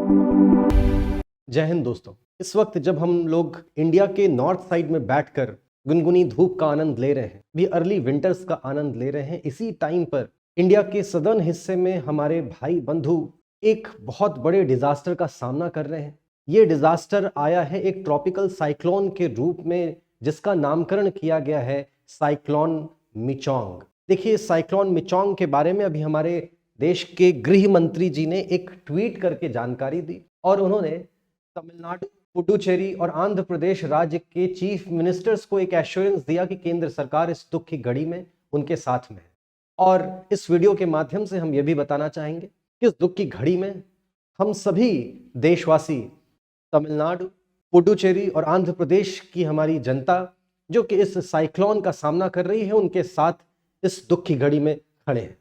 जय हिंद दोस्तों। इस वक्त जब हम लोग इंडिया के नॉर्थ साइड में बैठकर गुनगुनी धूप का आनंद ले रहे हैं, भी अर्ली विंटर्स का आनंद ले रहे हैं, इसी टाइम पर इंडिया के सदर्न हिस्से में हमारे भाई बंधु एक बहुत बड़े डिजास्टर का सामना कर रहे हैं। ये डिजास्टर आया है एक ट्रॉपिकल साइक्लोन के रूप में, जिसका नामकरण किया गया है साइक्लोन मिचोंग। देखिए, साइक्लोन मिचोंग के बारे में अभी हमारे देश के गृह मंत्री जी ने एक ट्वीट करके जानकारी दी और उन्होंने तमिलनाडु, पुडुचेरी और आंध्र प्रदेश राज्य के चीफ मिनिस्टर्स को एक एश्योरेंस दिया कि केंद्र सरकार इस दुख की घड़ी में उनके साथ में है। और इस वीडियो के माध्यम से हम ये भी बताना चाहेंगे कि इस दुख की घड़ी में हम सभी देशवासी, तमिलनाडु, पुडुचेरी और आंध्र प्रदेश की हमारी जनता जो कि इस साइक्लोन का सामना कर रही है, उनके साथ इस दुख की घड़ी में खड़े हैं।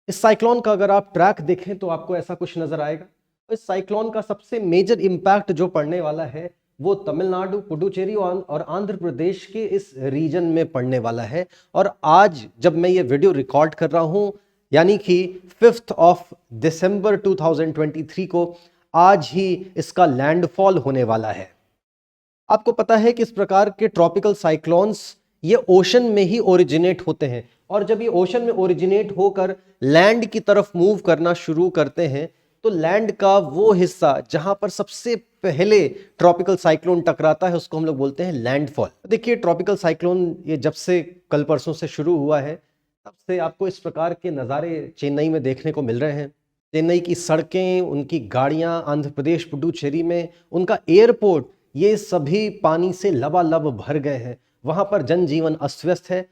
इस साइक्लोन का अगर आप ट्रैक देखें तो आपको ऐसा कुछ नजर आएगा। इस साइक्लोन का सबसे मेजर इम्पैक्ट जो पड़ने वाला है वो तमिलनाडु, पुडुचेरी और आंध्र प्रदेश के इस रीजन में पड़ने वाला है। और आज जब मैं ये वीडियो रिकॉर्ड कर रहा हूं, यानी कि 5 दिसंबर 2023 को, आज ही इसका लैंडफॉल होने वाला है। आपको पता है कि इस प्रकार के ट्रॉपिकल साइक्लोन्स ये ओशन में ही ओरिजिनेट होते हैं, और जब ये ओशन में ओरिजिनेट होकर लैंड की तरफ मूव करना शुरू करते हैं तो लैंड का वो हिस्सा जहां पर सबसे पहले ट्रॉपिकल साइक्लोन टकराता है उसको हम लोग बोलते हैं लैंडफॉल। देखिए, ट्रॉपिकल साइक्लोन ये जब से कल परसों से शुरू हुआ है तब से आपको इस प्रकार के नज़ारे चेन्नई में देखने को मिल रहे हैं। चेन्नई की सड़कें, उनकी गाड़ियां, आंध्र प्रदेश पुडुचेरी में उनका एयरपोर्ट, ये सभी पानी से लबालब भर गए हैं। वहां पर जनजीवन अस्त व्यस्त है।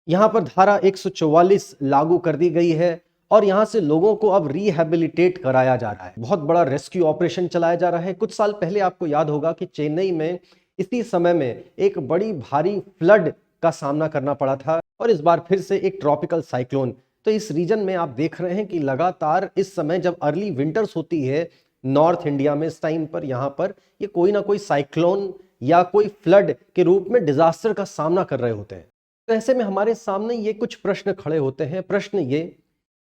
यहाँ पर धारा 144 लागू कर दी गई है और यहाँ से लोगों को अब रिहैबिलिटेट कराया जा रहा है। बहुत बड़ा रेस्क्यू ऑपरेशन चलाया जा रहा है। कुछ साल पहले आपको याद होगा कि चेन्नई में इसी समय में एक बड़ी भारी फ्लड का सामना करना पड़ा था, और इस बार फिर से एक ट्रॉपिकल साइक्लोन। तो इस रीजन में आप देख रहे हैं कि लगातार इस समय जब अर्ली विंटर्स होती है नॉर्थ इंडिया में, इस टाइम पर यहाँ पर ये कोई ना कोई साइक्लोन या कोई फ्लड के रूप में डिजास्टर का सामना कर रहे होते हैं। तो ऐसे में हमारे सामने ये कुछ प्रश्न खड़े होते हैं। प्रश्न ये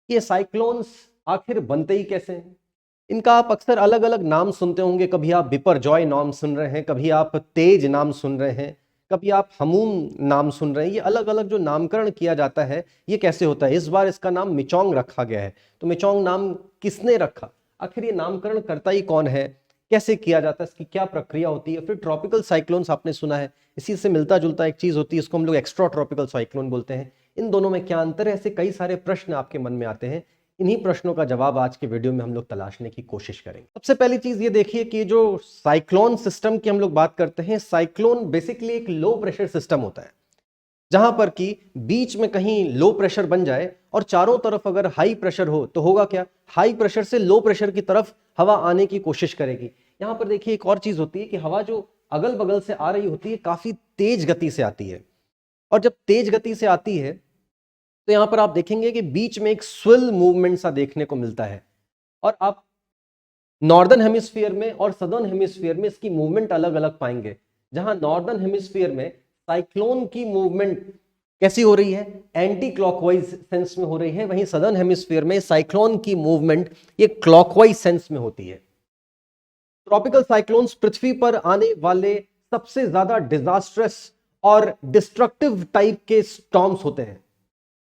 कि साइक्लोन्स आखिर बनते ही कैसे हैं? इनका आप अक्सर अलग अलग नाम सुनते होंगे। कभी आप बिपरजॉय नाम सुन रहे हैं, कभी आप तेज नाम सुन रहे हैं, कभी आप हमूम नाम सुन रहे हैं। ये अलग अलग जो नामकरण किया जाता है ये कैसे होता है? इस बार इसका नाम मिचोंग रखा गया है। तो मिचोंग नाम किसने रखा? आखिर ये नामकरण करता ही कौन है? कैसे किया जाता है? इसकी क्या प्रक्रिया होती है? फिर ट्रॉपिकल साइक्लोन्स आपने सुना है, इसी से मिलता जुलता एक चीज होती है, इसको हम लोग एक्स्ट्रा ट्रॉपिकल साइक्लोन बोलते हैं। इन दोनों में क्या अंतर है? ऐसे कई सारे प्रश्न आपके मन में आते हैं। इन्हीं प्रश्नों का जवाब आज के वीडियो में हम लोग तलाशने की कोशिश करेंगे। सबसे पहली चीज ये देखिए कि जो साइक्लोन सिस्टम की हम लोग बात करते हैं, साइक्लोन बेसिकली एक लो प्रेशर सिस्टम होता है, जहां पर कि बीच में कहीं लो प्रेशर बन जाए और चारों तरफ अगर हाई प्रेशर हो तो होगा क्या? हाई प्रेशर से लो प्रेशर की तरफ हवा आने की कोशिश करेगी। यहां पर देखिए एक और चीज होती है कि हवा जो अगल बगल से आ रही होती है काफी तेज गति से आती है, और जब तेज गति से आती है तो यहां पर आप देखेंगे कि बीच में एक स्विल मूवमेंट सा देखने को मिलता है। और आप नॉर्दर्न हेमिस्फीयर में और सदर्न हेमिस्फीयर में इसकी मूवमेंट अलग अलग पाएंगे। जहां नॉर्दर्न हेमिस्फीयर में साइक्लोन की मूवमेंट कैसी हो रही है? एंटी क्लॉकवाइज सेंस में हो रही है, वहीं सदर्न हेमिस्फीयर में साइक्लोन की मूवमेंट ये क्लॉकवाइज सेंस में होती है। ट्रॉपिकल साइक्लोन्स पृथ्वी पर आने वाले सबसे ज्यादा डिजास्ट्रस और डिस्ट्रक्टिव टाइप के स्टॉर्म्स होते हैं।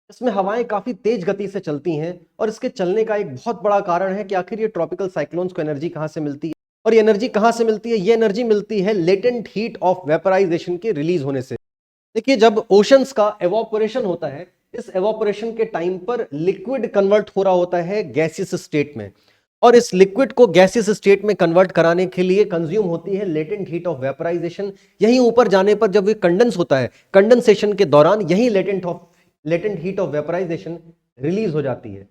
इसमें हवाएं काफी तेज गति से चलती हैं, और इसके चलने का एक बहुत बड़ा कारण है कि आखिर ये ट्रॉपिकल साइक्लोन्स को एनर्जी कहां से मिलती है। और ये एनर्जी कहां से मिलती है? ये एनर्जी मिलती है लेटेंट हीट ऑफ वेपराइजेशन के रिलीज होने से। देखिए, जब ओशंस का एवापोरेशन होता है, इस एवापोरेशन के टाइम पर लिक्विड कन्वर्ट हो रहा होता है गैसियस स्टेट में, और इस लिक्विड को गैसियस स्टेट में कन्वर्ट कराने के लिए कंज्यूम होती है लेटेंट हीट ऑफ वेपराइजेशन। यहीं ऊपर जाने पर जब ये कंडेंस होता है, कंडेंसेशन के दौरान यही latent heat of vaporization release हो जाती है।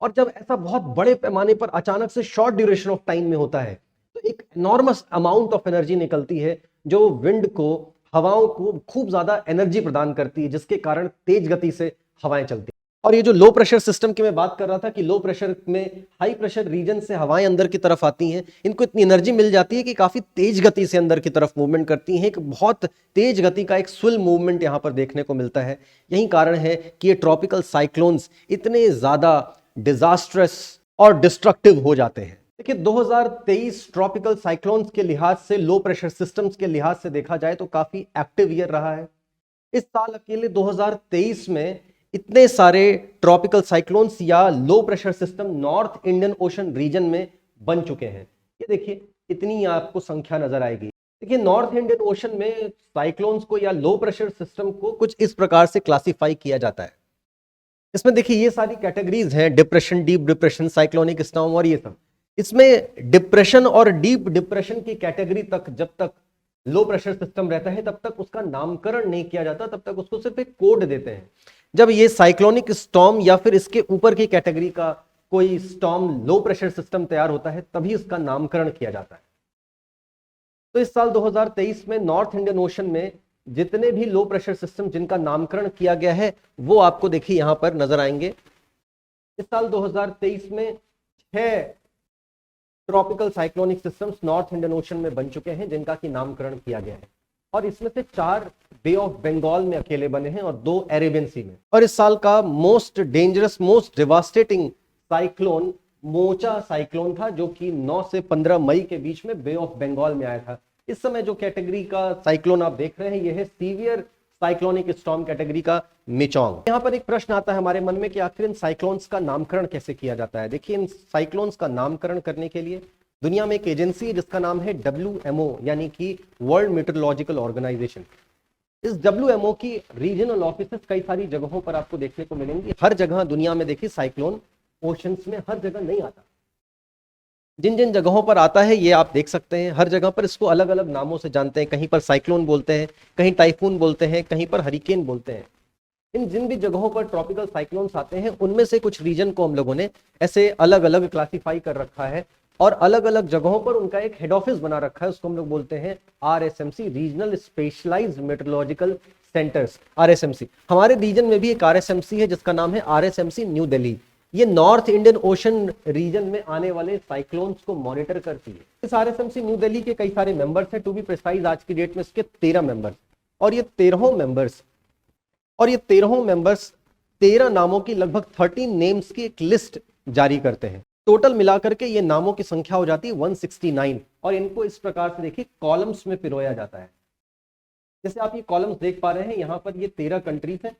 और जब ऐसा बहुत बड़े पैमाने पर अचानक से शॉर्ट ड्यूरेशन ऑफ टाइम में होता है तो एक एनॉर्मस अमाउंट ऑफ एनर्जी निकलती है जो विंड को, हवाओं को खूब ज्यादा एनर्जी प्रदान करती है, जिसके कारण तेज गति से हवाएं चलती हैं। और ये जो लो प्रेशर सिस्टम की मैं बात कर रहा था कि लो प्रेशर में हाई प्रेशर रीजन से हवाएं अंदर की तरफ आती हैं, इनको इतनी एनर्जी मिल जाती है कि काफी तेज गति से अंदर की तरफ मूवमेंट करती हैं। एक बहुत तेज गति का एक स्विल मूवमेंट यहां पर देखने को मिलता है। यही कारण है कि ये ट्रॉपिकल साइक्लोन्स इतने ज्यादा डिजास्ट्रस और डिस्ट्रक्टिव हो जाते हैं। देखिए 2023 ट्रॉपिकल साइक्लोन्स के लिहाज से, लो प्रेशर सिस्टम्स के लिहाज से देखा जाए तो काफी एक्टिव ईयर रहा है। इस साल अकेले 2023 में इतने सारे ट्रॉपिकल साइक्लोन्स या low pressure system North Indian Ocean region में बन चुके हैं। ये देखिए इतनी आपको संख्या नजर आएगी। देखिए नॉर्थ इंडियन ओशन में साइक्लोन्स को या लो प्रेशर सिस्टम को कुछ इस प्रकार से क्लासिफाई किया जाता है। इसमें देखिए ये सारी कैटेगरीज हैं, depression, deep depression, cyclonic storm और ये सब। इसमें डिप्रेशन और डीप डिप्रेशन की कैटेगरी तक जब तक लो प्रेशर सिस्टम रहता है तब तक उसका नामकरण नहीं किया जाता, तब तक उसको सिर्फ एक कोड देते हैं। जब ये साइक्लोनिक स्टॉर्म या फिर इसके ऊपर की कैटेगरी का कोई स्टॉर्म लो प्रेशर सिस्टम तैयार होता है तभी उसका नामकरण किया जाता है। तो इस साल 2023 में नॉर्थ इंडियन ओशन में जितने भी लो प्रेशर सिस्टम जिनका नामकरण किया गया है वो आपको देखिए यहां पर नजर आएंगे। इस साल 2023 में 6 tropical cyclonic systems north Indian ocean में बन चुके हैं जिनका की नामकरण किया गया है, और इसमें से 4 बे ऑफ बंगाल में अकेले बने हैं और 2 अरेबियन सी में। और इस साल का most dangerous, most devastating cyclone mocha cyclone था, जो कि 9 से 15 मई के बीच में बे ऑफ बंगाल में आया था। इस समय जो कैटेगरी का साइक्लोन आप देख रहे हैं यह है सीवियर साइक्लोनिक स्टॉर्म कैटेगरी का मिचोंग। यहाँ पर एक प्रश्न आता है हमारे मन में कि आखिर इन साइक्लोन्स का नामकरण कैसे किया जाता है। देखिए इन साइक्लोन्स का नामकरण करने के लिए दुनिया में एक एजेंसी है जिसका नाम है WMO, यानी कि वर्ल्ड मीटरोलॉजिकल ऑर्गेनाइजेशन। इस WMO की रीजनल ऑफिसेस कई सारी जगहों पर आपको देखने को मिलेंगी। हर जगह दुनिया में देखिए साइक्लोन ओशंस में हर जगह नहीं आता। जिन जिन जगहों पर आता है ये आप देख सकते हैं, हर जगह पर इसको अलग अलग नामों से जानते हैं। कहीं पर साइक्लोन बोलते हैं, कहीं टाइफून बोलते हैं, कहीं पर हरिकेन बोलते हैं। इन जिन भी जगहों पर ट्रॉपिकल साइक्लोन्स आते हैं उनमें से कुछ रीजन को हम लोगों ने ऐसे अलग अलग क्लासिफाई कर रखा है और अलग अलग जगहों पर उनका एक हेड ऑफिस बना रखा है। उसको हम लोग बोलते हैं RSMC, regional specialized meteorological centers, RSMC। हमारे रीजन में भी एक RSMC है जिसका नाम है RSMC न्यू दिल्ली। ये नॉर्थ इंडियन ओशन रीजन में आने वाले साइक्लोन्स को मॉनिटर करती है। इस RSMC न्यू दिल्ली के कई सारे मेंबर्स हैं। टू बी प्रिसाइज आज की डेट में इसके 13 मेंबर्स, और ये 13 मेंबर्स 13 नामों की लगभग 13 नेम्स की एक लिस्ट जारी करते हैं। टोटल मिलाकर के ये नामों की संख्या हो जाती है 169, और इनको इस प्रकार से देखिए कॉलम्स में पिरोया जाता है। जैसे आप ये कॉलम्स देख पा रहे हैं, यहाँ पर ये 13 कंट्रीज हैं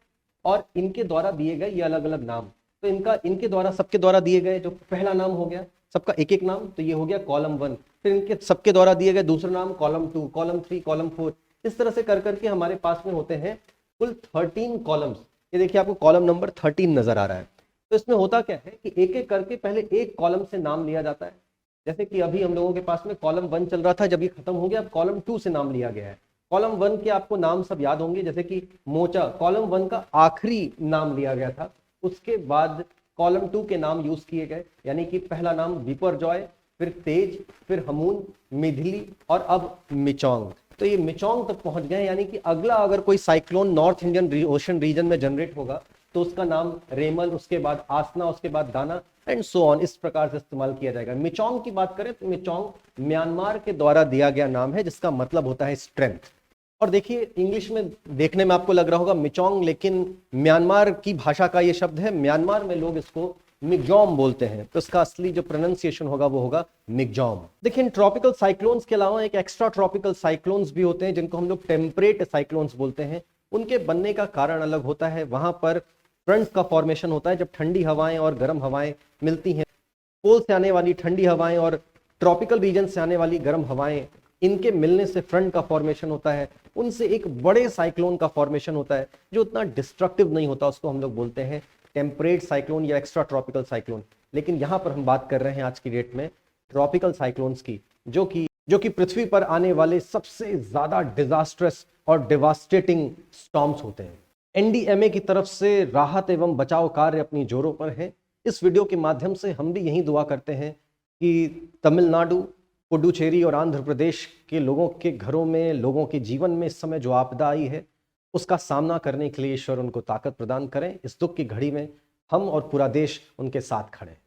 और इनके द्वारा दिए गए ये अलग अलग नाम। तो इनके द्वारा, सबके द्वारा दिए गए, जो पहला नाम हो गया सबका एक एक नाम, तो ये हो गया कॉलम 1। फिर इनके सबके द्वारा दिए गए दूसरा नाम कॉलम 2, कॉलम 3, कॉलम 4। इस तरह से कर करके हमारे पास में होते हैं कुल 13 कॉलम्स। ये देखिए आपको कॉलम नंबर 13 नजर आ रहा है। तो इसमें होता क्या है कि एक एक करके पहले एक कॉलम से नाम लिया जाता है। जैसे कि अभी हम लोगों के पास में कॉलम 1 चल रहा था, जब ये खत्म हो गया अब कॉलम 2 से नाम लिया गया है। कॉलम 1 के आपको नाम सब याद होंगे, जैसे कि मोचा कॉलम 1 का आखिरी नाम लिया गया था। उसके बाद कॉलम 2 के नाम यूज किए गए, यानी कि पहला नाम विपरजॉय, फिर तेज, फिर हमून, मिथिली और अब मिचोंग। तो ये मिचोंग तक पहुंच गए, यानी कि अगला अगर कोई cyclone North Indian Ocean region में जनरेट होगा तो उसका नाम रेमल, उसके बाद आसना, उसके बाद दाना एंड सो ऑन, इस प्रकार से इस्तेमाल किया जाएगा। मिचोंग की बात करें तो मिचोंग म्यांमार के द्वारा दिया गया नाम है जिसका मतलब होता है स्ट्रेंथ। और देखिए इंग्लिश में देखने में आपको लग रहा होगा मिचोंग, लेकिन म्यांमार की भाषा का ये शब्द है। म्यांमार में लोग इसको मिग्जॉम बोलते हैं, तो इसका असली जो प्रोनाउंसिएशन होगा वो होगा मिग्जॉम। देखिए इन ट्रॉपिकल साइक्लोन्स के अलावा एक एक्स्ट्रा ट्रॉपिकल साइक्लोन्स भी होते हैं जिनको हम लोग टेम्परेट साइक्लोन्स बोलते हैं। उनके बनने का कारण अलग होता है। वहां पर फ्रंट्स का फॉर्मेशन होता है जब ठंडी हवाएं और गर्म हवाएं मिलती हैं। पोल से आने वाली ठंडी हवाएं और ट्रॉपिकल रीजन से आने वाली गर्म हवाएं, इनके मिलने से फ्रंट का फॉर्मेशन होता है। उनसे एक बड़े साइक्लोन का फॉर्मेशन होता है जो उतना डिस्ट्रक्टिव नहीं होता, उसको हम लोग बोलते हैं टेम्परेट साइक्लोन या एक्स्ट्रा ट्रॉपिकल साइक्लोन। लेकिन यहाँ पर हम बात कर रहे हैं आज की डेट में ट्रॉपिकल साइक्लोन्स की, जो कि पृथ्वी पर आने वाले सबसे ज्यादा डिजास्ट्रस और डिवास्टेटिंग स्टॉर्म्स होते हैं। NDMA की तरफ से राहत एवं बचाव कार्य अपनी जोरों पर है। इस वीडियो के माध्यम से हम भी यही दुआ करते हैं कि तमिलनाडु, पुडुचेरी और आंध्र प्रदेश के लोगों के घरों में, लोगों के जीवन में इस समय जो आपदा आई है उसका सामना करने के लिए ईश्वर उनको ताकत प्रदान करें। इस दुख की घड़ी में हम और पूरा देश उनके साथ खड़े हैं।